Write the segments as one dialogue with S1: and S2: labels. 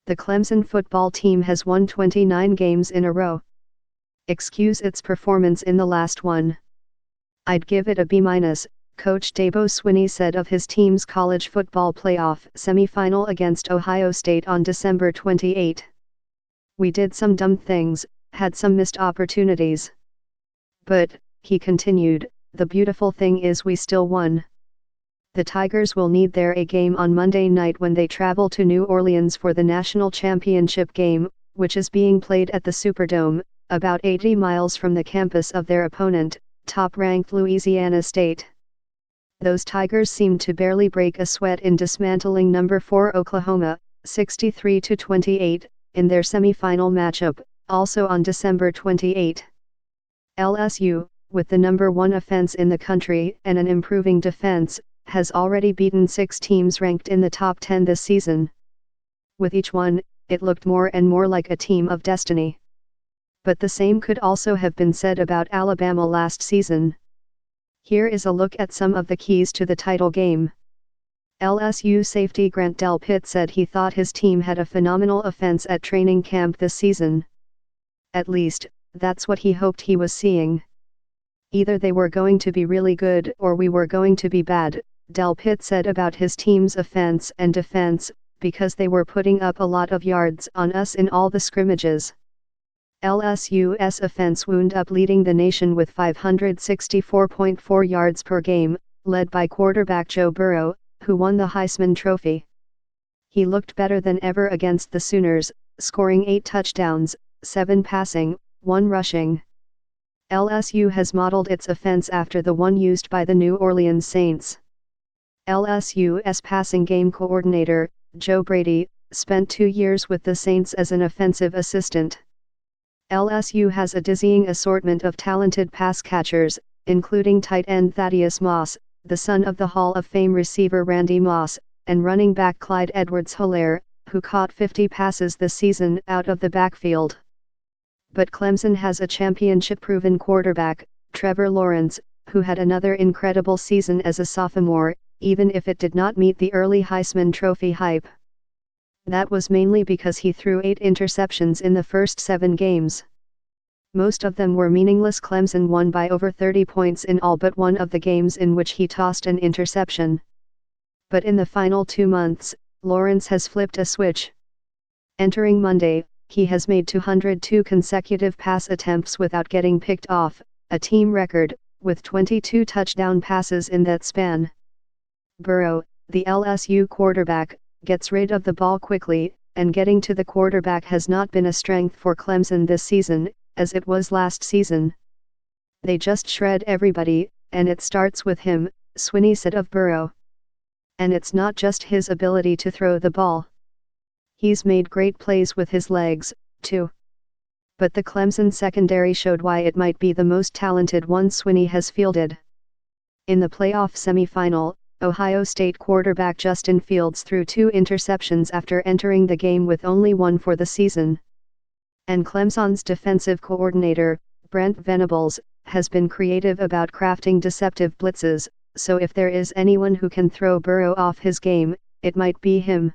S1: The Clemson football team has won 29 games in a row. Excuse its performance in the last one. I'd give it a B-. Coach Dabo Swinney said of his team's college football playoff semifinal against Ohio State on December 28. We did some dumb things, had some missed opportunities. But, he continued, the beautiful thing is we still won. The Tigers will need their A game on Monday night when they travel to New Orleans for the national championship game, which is being played at the Superdome, about 80 miles from the campus of their opponent, top-ranked Louisiana State. Those Tigers seemed to barely break a sweat in dismantling number 4 Oklahoma, 63-28, in their semifinal matchup, also on December 28. LSU, with the number 1 offense in the country and an improving defense, has already beaten 6 teams ranked in the top 10 this season. With each one, it looked more and more like a team of destiny. But the same could also have been said about Alabama last season. Here is a look at some of the keys to the title game. LSU safety Grant Delpit said he thought his team had a phenomenal offense at training camp this season. At least, that's what he hoped he was seeing. Either they were going to be really good or we were going to be bad, Delpit said about his team's offense and defense, because they were putting up a lot of yards on us in all the scrimmages. LSU's offense wound up leading the nation with 564.4 yards per game, led by quarterback Joe Burrow, who won the Heisman Trophy. He looked better than ever against the Sooners, scoring 8 touchdowns, 7 passing, 1 rushing. LSU has modeled its offense after the one used by the New Orleans Saints. LSU's passing game coordinator, Joe Brady, spent 2 years with the Saints as an offensive assistant. LSU has a dizzying assortment of talented pass catchers, including tight end Thaddeus Moss, the son of the Hall of Fame receiver Randy Moss, and running back Clyde Edwards-Helaire, who caught 50 passes this season out of the backfield. But Clemson has a championship-proven quarterback, Trevor Lawrence, who had another incredible season as a sophomore, even if it did not meet the early Heisman Trophy hype. That was mainly because he threw 8 interceptions in the first 7 games. Most of them were meaningless. Clemson won by over 30 points in all but one of the games in which he tossed an interception. But in the final 2 months, Lawrence has flipped a switch. Entering Monday, he has made 202 consecutive pass attempts without getting picked off, a team record, with 22 touchdown passes in that span. Burrow, the LSU quarterback, gets rid of the ball quickly, and getting to the quarterback has not been a strength for Clemson this season, as it was last season. They just shred everybody, and it starts with him, Swinney said of Burrow. And it's not just his ability to throw the ball. He's made great plays with his legs, too. But the Clemson secondary showed why it might be the most talented one Swinney has fielded. In the playoff semifinal, Ohio State quarterback Justin Fields threw 2 interceptions after entering the game with only 1 for the season. And Clemson's defensive coordinator, Brent Venables, has been creative about crafting deceptive blitzes, so if there is anyone who can throw Burrow off his game, it might be him.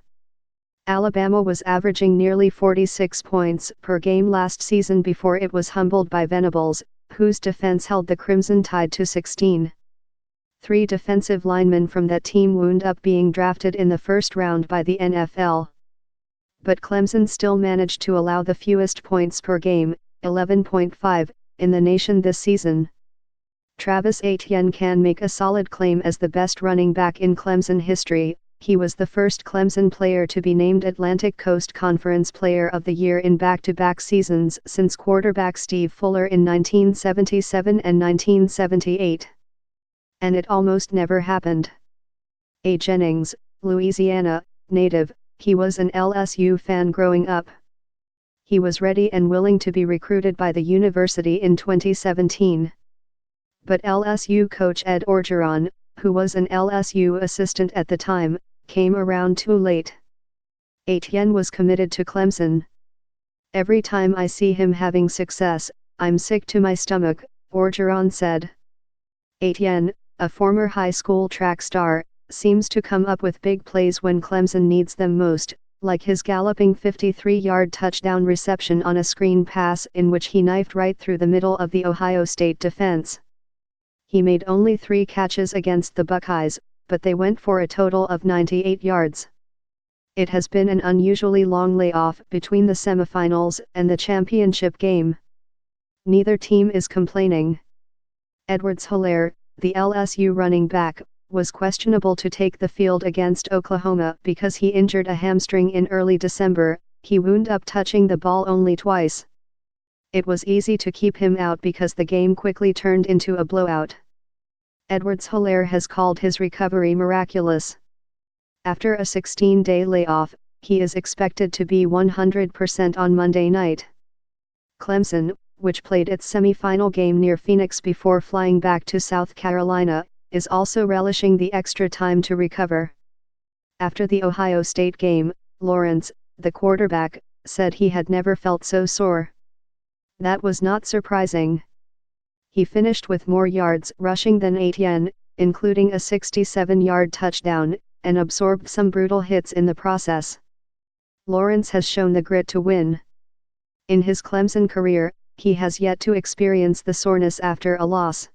S1: Alabama was averaging nearly 46 points per game last season before it was humbled by Venables, whose defense held the Crimson Tide to 16. 3 defensive linemen from that team wound up being drafted in the first round by the NFL. But Clemson still managed to allow the fewest points per game, 11.5, in the nation this season. Travis Etienne can make a solid claim as the best running back in Clemson history. He was the first Clemson player to be named Atlantic Coast Conference Player of the Year in back-to-back seasons since quarterback Steve Fuller in 1977 and 1978. And it almost never happened. A Jennings, Louisiana, native, he was an LSU fan growing up. He was ready and willing to be recruited by the university in 2017. But LSU coach Ed Orgeron, who was an LSU assistant at the time, came around too late. Etienne was committed to Clemson. Every time I see him having success, I'm sick to my stomach, Orgeron said. Etienne, a former high school track star, seems to come up with big plays when Clemson needs them most, like his galloping 53-yard touchdown reception on a screen pass in which he knifed right through the middle of the Ohio State defense. He made only 3 catches against the Buckeyes, but they went for a total of 98 yards. It has been an unusually long layoff between the semifinals and the championship game. Neither team is complaining. Edwards-Helaire, the LSU running back, was questionable to take the field against Oklahoma because he injured a hamstring in early December. He wound up touching the ball only twice. It was easy to keep him out because the game quickly turned into a blowout. Edwards-Helaire has called his recovery miraculous. After a 16-day layoff, he is expected to be 100% on Monday night. Clemson, which played its semi-final game near Phoenix before flying back to South Carolina, is also relishing the extra time to recover. After the Ohio State game, Lawrence, the quarterback, said he had never felt so sore. That was not surprising. He finished with more yards rushing than Etienne, including a 67-yard touchdown, and absorbed some brutal hits in the process. Lawrence has shown the grit to win. In his Clemson career, he has yet to experience the soreness after a loss.